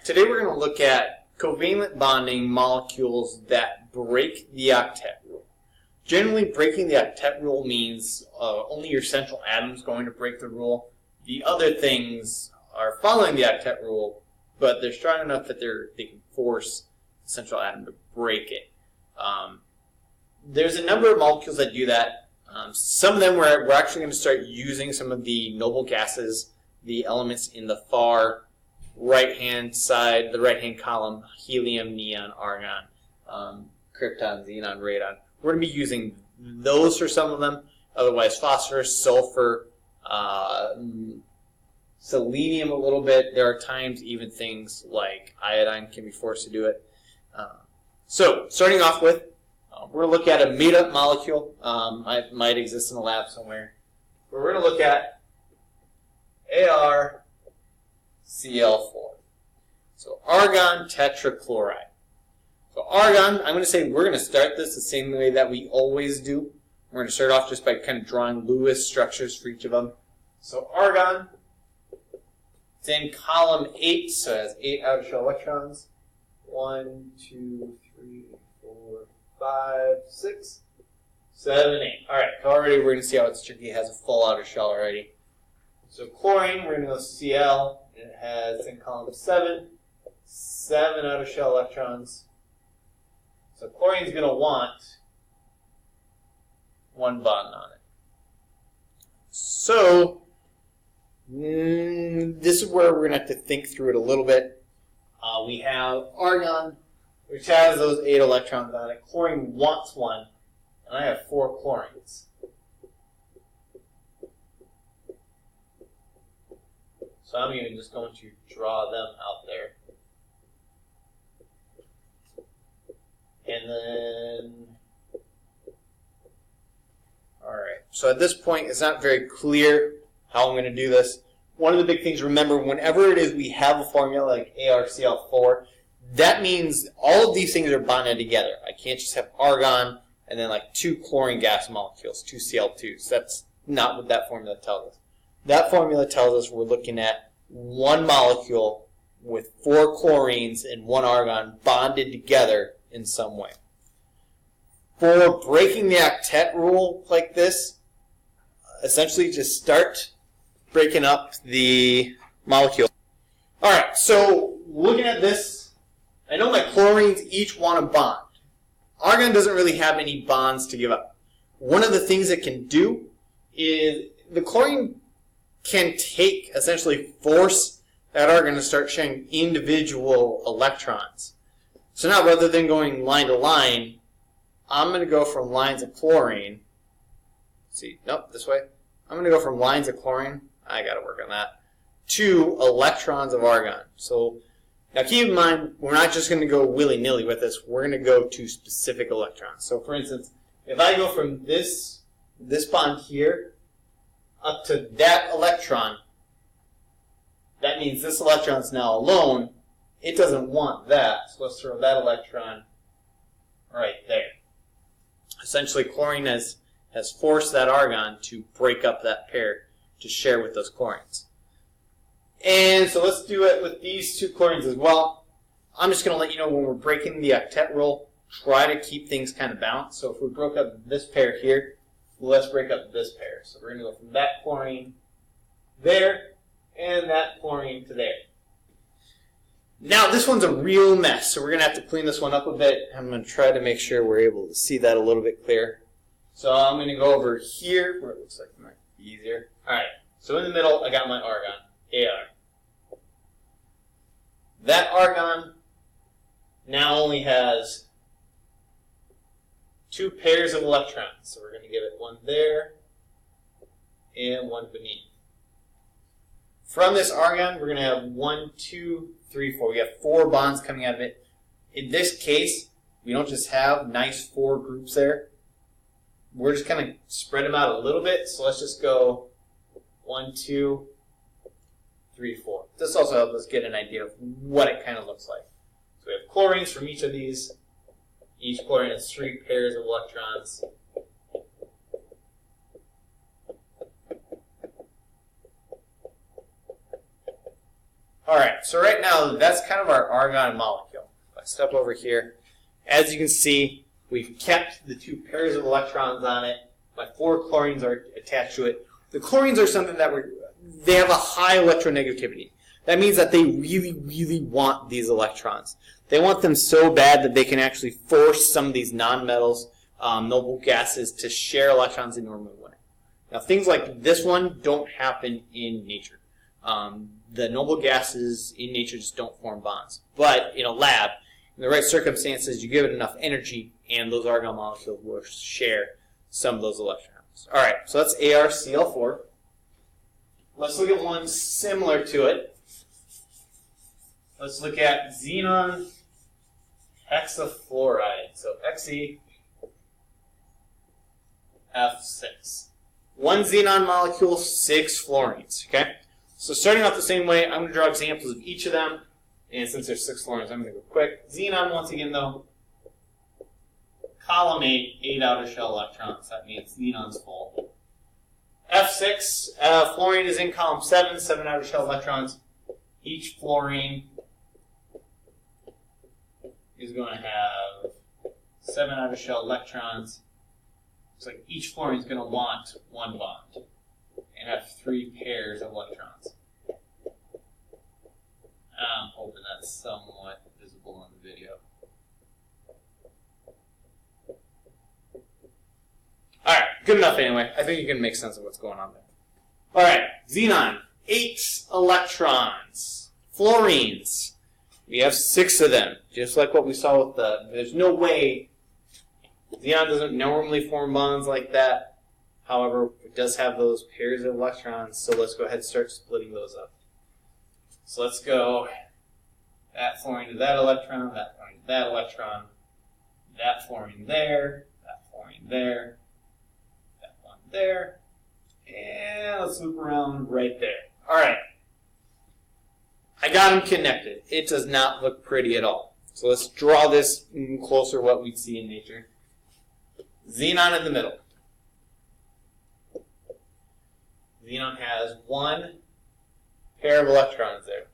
Today we're going to look at covalent bonding molecules that break the octet rule. Generally, breaking the octet rule means only your central atom is going to break the rule. The other things are following the octet rule, but they're strong enough that they can force the central atom to break it. There's a number of molecules that do that. Some of them we're actually going to start using some of the noble gases, the elements in the far right-hand side, the right-hand column: helium, neon, argon, krypton, xenon, radon. We're going to be using those for some of them. Otherwise, phosphorus, sulfur, selenium a little bit. There are times even things like iodine can be forced to do it. So, starting off with, we're going to look at a made-up molecule. It might exist in the lab somewhere. But we're going to look at ArCl4. So argon tetrachloride. So argon, I'm going to say we're going to start this the same way that we always do. We're going to start off just by kind of drawing Lewis structures for each of them. So argon, it's in column 8, so it has 8 outer shell electrons. 1, 2, 3, 4, 5, 6, 7, 8. All right, already we're going to see how it's tricky. It has a full outer shell already. So chlorine, we're going to go Cl. It has in column 7 outer shell electrons. So chlorine's going to want 1 bond on it. So this is where we're going to have to think through it a little bit. We have argon, which has those 8 electrons on it. Chlorine wants 1, and I have 4 chlorines. So I'm even just going to draw them out there. And then, alright, so at this point it's not very clear how I'm going to do this. One of the big things, remember, whenever it is we have a formula like ArCl4, that means all of these things are bonded together. I can't just have argon and then like 2 chlorine gas molecules, 2 Cl2s. That's not what that formula tells us. That formula tells us we're looking at 1 molecule with 4 chlorines and 1 argon bonded together in some way. For breaking the octet rule like this, essentially just start breaking up the molecule. Alright, so looking at this, I know my chlorines each want a bond. Argon doesn't really have any bonds to give up. One of the things it can do is the chlorine can essentially force that argon to start sharing individual electrons. So now rather than going line to line, I'm going to go from lines of chlorine. This way. I'm going to go from lines of chlorine, I got to work on that, to electrons of argon. So now keep in mind, we're not just going to go willy-nilly with this. We're going to go to specific electrons. So for instance, if I go from this bond here up to that electron, that means this electron is now alone. It doesn't want that, so let's throw that electron right there. Essentially, chlorine has forced that argon to break up that pair to share with those chlorines. And so let's do it with these 2 chlorines as well. I'm just going to let you know when we're breaking the octet rule, try to keep things kind of balanced. So if we broke up this pair here, let's break up this pair. So we're going to go from that chlorine there and that chlorine to there. Now this one's a real mess, so we're going to have to clean this one up a bit. I'm going to try to make sure we're able to see that a little bit clearer. So I'm going to go over here where it looks like it might be easier. Alright, so in the middle I got my argon, Ar. That argon now only has 2 pairs of electrons. So we're going to give it 1 there and 1 beneath. From this argon, we're going to have 1, 2, 3, 4. We have 4 bonds coming out of it. In this case, we don't just have nice 4 groups there. We're just kind of spread them out a little bit. So let's just go 1, 2, 3, 4. This also helps us get an idea of what it kind of looks like. So we have chlorines from each of these. Each chlorine has 3 pairs of electrons. Alright, so right now, that's kind of our argon molecule. If I step over here, as you can see, we've kept the 2 pairs of electrons on it. My 4 chlorines are attached to it. The chlorines are something that they have a high electronegativity. That means that they really, really want these electrons. They want them so bad that they can actually force some of these nonmetals, noble gases, to share electrons they normally wouldn't. Now, things like this one don't happen in nature. The noble gases in nature just don't form bonds. But in a lab, in the right circumstances, you give it enough energy, and those argon molecules will share some of those electrons. All right, so that's ArCl4. Let's look at one similar to it. Let's look at xenon hexafluoride. So Xe(F6). 1 xenon molecule, 6 fluorines. Okay? So starting off the same way, I'm going to draw examples of each of them. And since there's 6 fluorines, I'm going to go quick. Xenon, once again, though, column 8 outer shell electrons. That means xenon's full. F6, fluorine is in column 7 outer shell electrons. Each fluorine is going to have 7 outer shell electrons. It's like each fluorine is going to want 1 bond and have 3 pairs of electrons. I'm hoping that's somewhat visible on the video. Alright, good enough anyway. I think you can make sense of what's going on there. Alright, xenon, 8 electrons. Fluorines, we have 6 of them, just like what we saw with there's no way, xenon doesn't normally form bonds like that. However, it does have those pairs of electrons, so let's go ahead and start splitting those up. So let's go that fluorine to that electron, that fluorine to that electron, that fluorine there, that fluorine there, that one there, and let's loop around right there. Alright. I got them connected. It does not look pretty at all. So let's draw this closer to what we'd see in nature. Xenon in the middle. Xenon has 1 pair of electrons there.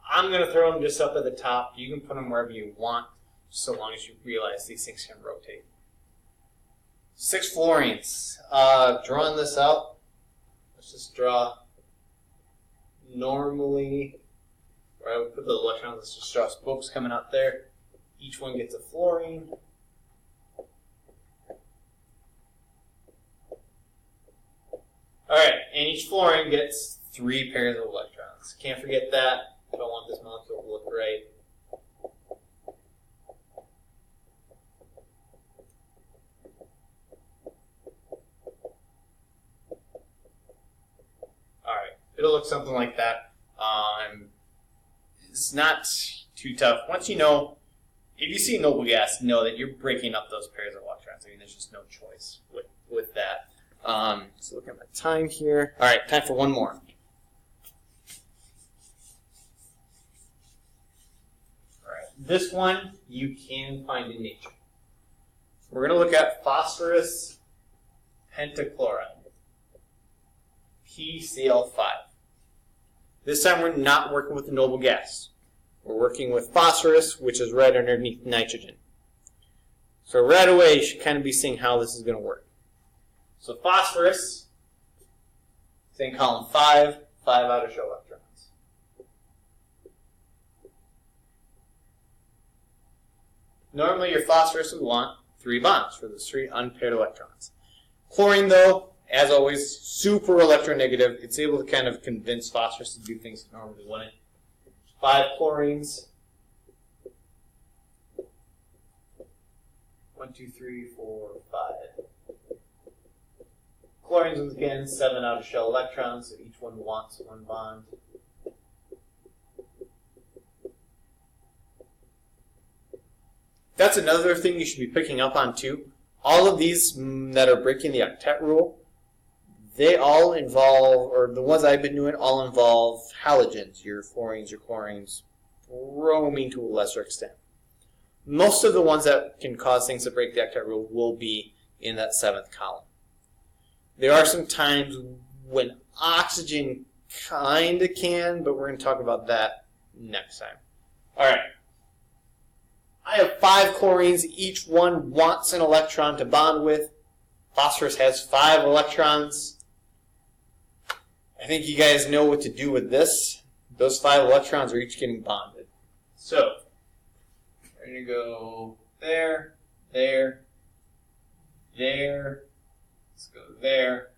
I'm going to throw them just up at the top. You can put them wherever you want, so long as you realize these things can rotate. 6 fluorines. Drawing this out, let's just draw normally, where I would put the electrons, let's just draw spokes coming out there. Each one gets a fluorine. Alright, and each fluorine gets 3 pairs of electrons. Can't forget that if I want this molecule to look right. Alright, it'll look something like that. It's not too tough. Once you know, if you see noble gas, know that you're breaking up those pairs of electrons. I mean, there's just no choice with that. So look at my time here. All right, time for one more. All right, this one you can find in nature. We're going to look at phosphorus pentachloride, PCl5. This time we're not working with the noble gas. We're working with phosphorus, which is right underneath nitrogen. So right away you should kind of be seeing how this is going to work. So phosphorus is in column 5 outer shell electrons. Normally your phosphorus would want 3 bonds for those 3 unpaired electrons. Chlorine, though, as always, super electronegative. It's able to kind of convince phosphorus to do things it normally wouldn't. 5 chlorines. 1, 2, 3, 4, 5. Chlorines, once again, 7 outer shell electrons, so each one wants 1 bond. That's another thing you should be picking up on, too. All of these that are breaking the octet rule, they all involve, or the ones I've been doing, all involve halogens, your fluorines, your chlorines, bromine to a lesser extent. Most of the ones that can cause things to break the octet rule will be in that 7th column. There are some times when oxygen kind of can, but we're going to talk about that next time. All right. I have 5 chlorines. Each one wants an electron to bond with. Phosphorus has 5 electrons. I think you guys know what to do with this. Those 5 electrons are each getting bonded. So, we're going to go there, there, there. Let's go there,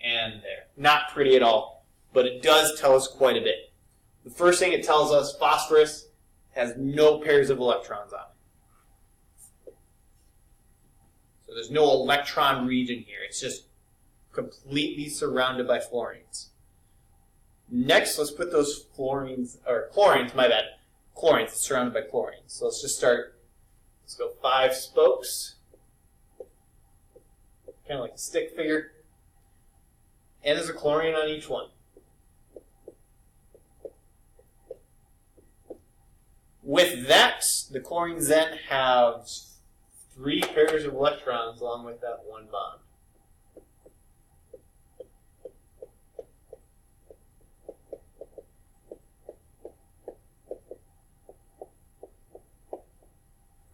and there. Not pretty at all, but it does tell us quite a bit. The first thing it tells us, phosphorus has no pairs of electrons on it. So there's no electron region here. It's just completely surrounded by fluorines. Next, let's put those chlorines, my bad. Chlorines, it's surrounded by chlorines. So let's just start, let's go 5 spokes. Kind of like a stick figure. And there's a chlorine on each one. With that, the chlorines then have 3 pairs of electrons along with that one bond.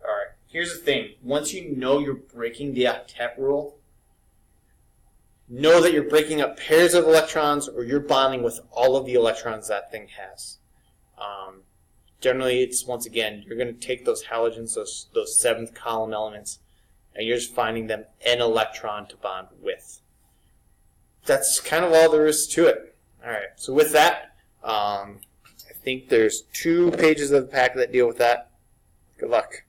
Alright, here's the thing. Once you know you're breaking the octet rule, know that you're breaking up pairs of electrons or you're bonding with all of the electrons that thing has. Generally, it's, once again, you're going to take those halogens, those 7th column elements, and you're just finding them an electron to bond with. That's kind of all there is to it. All right, so with that, I think there's 2 pages of the packet that deal with that. Good luck.